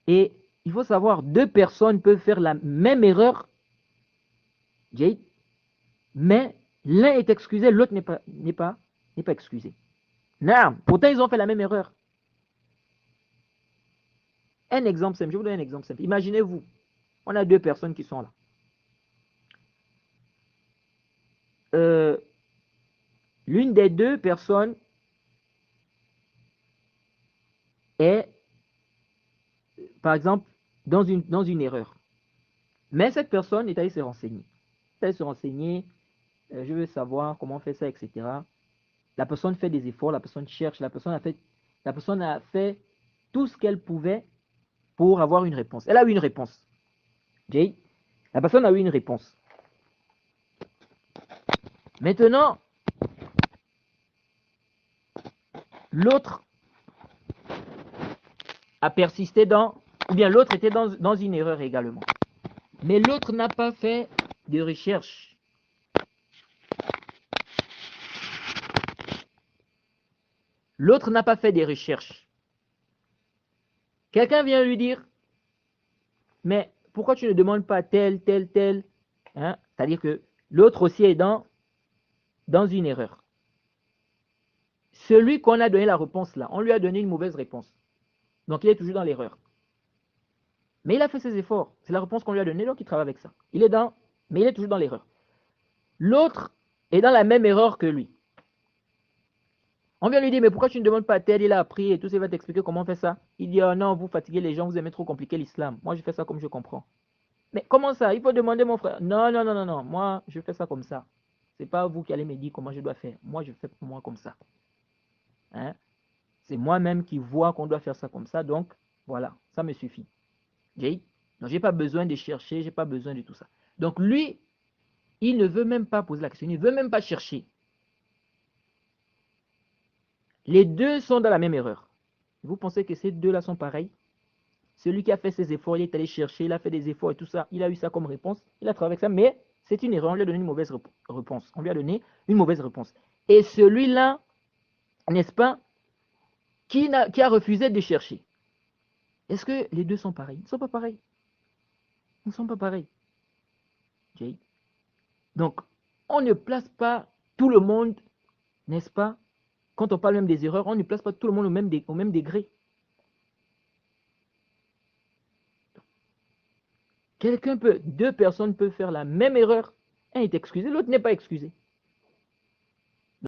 Et il faut savoir, deux personnes peuvent faire la même erreur, Jade, mais l'un est excusé, l'autre n'est pas excusé. Non, pourtant ils ont fait la même erreur. Un exemple simple, je vous donne un exemple simple. Imaginez-vous, on a deux personnes qui sont là. L'une des deux personnes est, par exemple, dans une erreur. Mais cette personne est allée se renseigner. Elle est allée se renseigner, je veux savoir comment on fait ça, etc. La personne fait des efforts, la personne cherche, la personne a fait tout ce qu'elle pouvait pour avoir une réponse. Elle a eu une réponse. Jay, la personne a eu une réponse. Maintenant, l'autre a persisté ou bien l'autre était dans une erreur également. Mais l'autre n'a pas fait de recherche. L'autre n'a pas fait des recherches. Quelqu'un vient lui dire, mais pourquoi tu ne demandes pas tel, tel, tel, hein? C'est-à-dire que l'autre aussi est dans une erreur. Celui qu'on a donné la réponse là, on lui a donné une mauvaise réponse. Donc il est toujours dans l'erreur. Mais il a fait ses efforts. C'est la réponse qu'on lui a donnée, donc il travaille avec ça. Mais il est toujours dans l'erreur. L'autre est dans la même erreur que lui. On vient lui dire, mais pourquoi tu ne demandes pas tel, il a appris et tout ça, il va t'expliquer comment on fait ça. Il dit, oh non, vous fatiguez les gens, vous aimez trop compliquer l'islam. Moi, je fais ça comme je comprends. Mais comment ça? Il faut demander mon frère. Non, non, non, non, non. Moi, je fais ça comme ça. C'est pas vous qui allez me dire comment je dois faire. Moi, je fais pour moi comme ça. Hein? C'est moi-même qui vois qu'on doit faire ça comme ça. Donc, voilà, ça me suffit. Donc, je n'ai pas besoin de chercher, je n'ai pas besoin de tout ça. Donc, lui, il ne veut même pas poser la question, il ne veut même pas chercher. Les deux sont dans la même erreur. Vous pensez que ces deux-là sont pareils? Celui qui a fait ses efforts, il est allé chercher, il a fait des efforts et tout ça, il a eu ça comme réponse, il a travaillé avec ça, mais c'est une erreur, on lui a donné une mauvaise réponse. On lui a donné une mauvaise réponse. Et celui-là, n'est-ce pas, qui a refusé de chercher. Est-ce que les deux sont pareils? Ils ne sont pas pareils. Ils ne sont pas pareils. Okay. Donc, on ne place pas tout le monde, n'est-ce pas? Quand on parle même des erreurs, on ne place pas tout le monde au même degré. Deux personnes peuvent faire la même erreur. Un est excusé, l'autre n'est pas excusé.